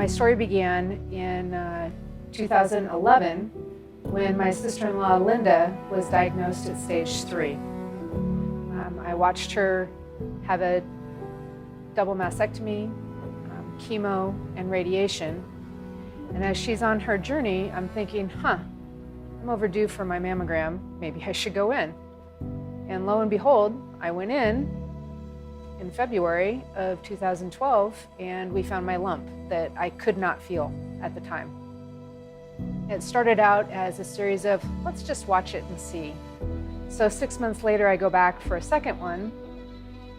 My story began in 2011 when my sister-in-law Linda was diagnosed at stage 3. I watched her have a double mastectomy, chemo, and radiation. And as she's on her journey, I'm thinking, I'm overdue for my mammogram. Maybe I should go in. And lo and behold, I went in February of 2012, and we found my lump that I could not feel at the time. It started out as a series of, let's just watch it and see. So 6 months later, I go back for a second one.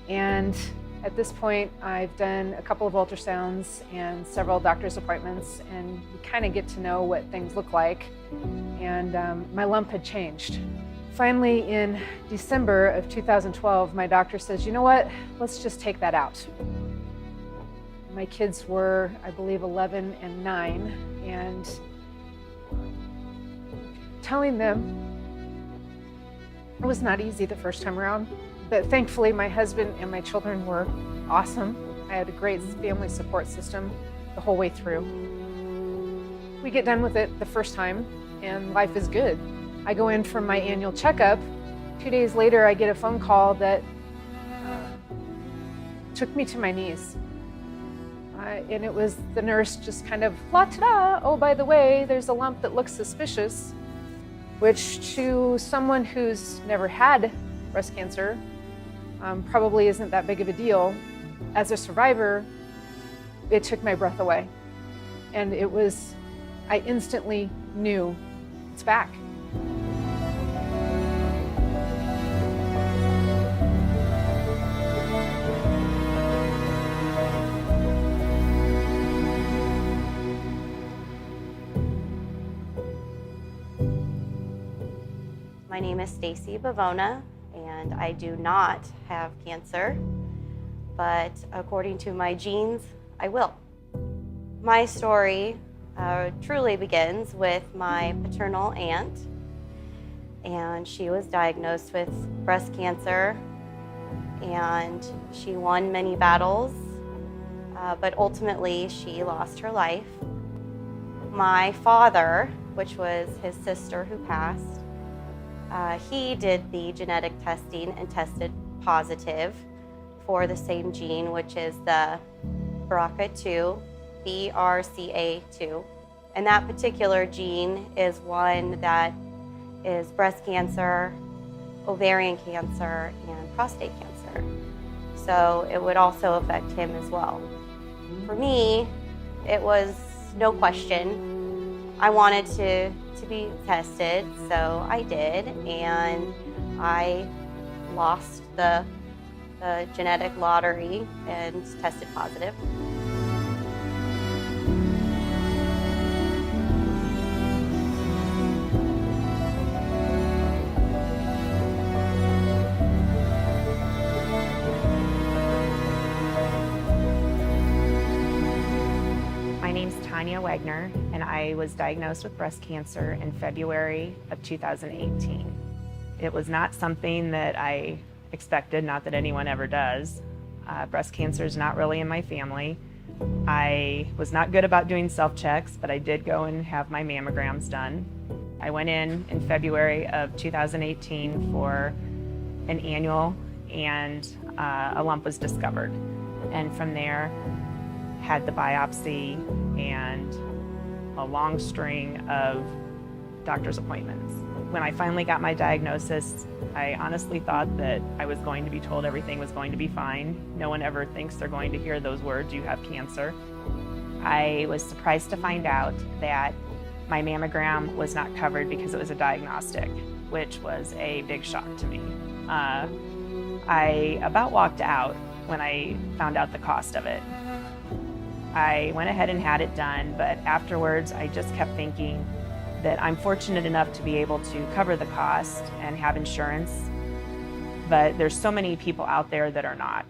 And at this point, I've done a couple of ultrasounds and several doctor's appointments, and you kind of get to know what things look like. And my lump had changed. Finally, in December of 2012, my doctor says, you know what, let's just take that out. My kids were, I believe, 11 and 9, and telling them it was not easy the first time around, but thankfully my husband and my children were awesome. I had a great family support system the whole way through. We get done with it the first time, and life is good. I go in for my annual checkup. 2 days later, I get a phone call that took me to my knees. And it was the nurse just kind of, la-ta-da, oh, by the way, there's a lump that looks suspicious, which to someone who's never had breast cancer probably isn't that big of a deal. As a survivor, it took my breath away. And I instantly knew it's back. My name is Stacy Bavona, and I do not have cancer, but according to my genes, I will. My story truly begins with my paternal aunt, and she was diagnosed with breast cancer, and she won many battles, but ultimately she lost her life. My father, which was his sister who passed, he did the genetic testing and tested positive for the same gene, which is the BRCA2, BRCA2. And that particular gene is one that is breast cancer, ovarian cancer, and prostate cancer. So it would also affect him as well. For me, it was no question. I wanted to be tested, so I did, and I lost the genetic lottery and tested positive. My name's Tanya Wagner, and I was diagnosed with breast cancer in February of 2018. It was not something that I expected, not that anyone ever does. Breast cancer is not really in my family. I was not good about doing self-checks, but I did go and have my mammograms done. I went in February of 2018 for an annual, and a lump was discovered. And from there, had the biopsy and a long string of doctor's appointments. When I finally got my diagnosis, I honestly thought that I was going to be told everything was going to be fine. No one ever thinks they're going to hear those words, you have cancer. I was surprised to find out that my mammogram was not covered because it was a diagnostic, which was a big shock to me. I about walked out when I found out the cost of it. I went ahead and had it done, but afterwards I just kept thinking that I'm fortunate enough to be able to cover the cost and have insurance, but there's so many people out there that are not.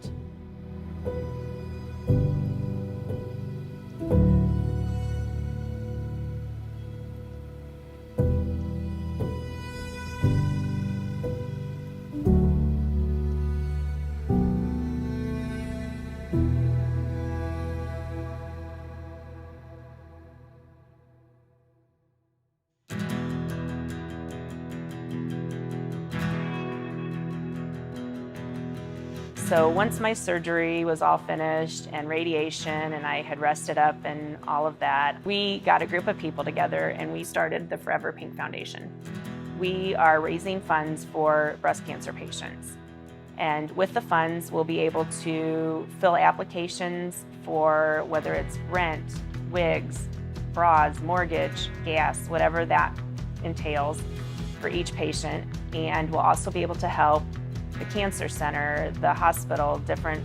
So once my surgery was all finished and radiation and I had rested up and all of that, we got a group of people together and we started the Forever Pink Foundation. We are raising funds for breast cancer patients. And with the funds, we'll be able to fill applications for whether it's rent, wigs, bras, mortgage, gas, whatever that entails for each patient. And we'll also be able to help the cancer center, the hospital, different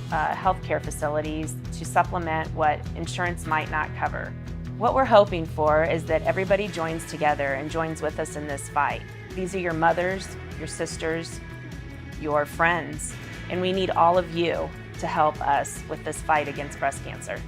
healthcare facilities to supplement what insurance might not cover. What we're hoping for is that everybody joins together and joins with us in this fight. These are your mothers, your sisters, your friends, and we need all of you to help us with this fight against breast cancer.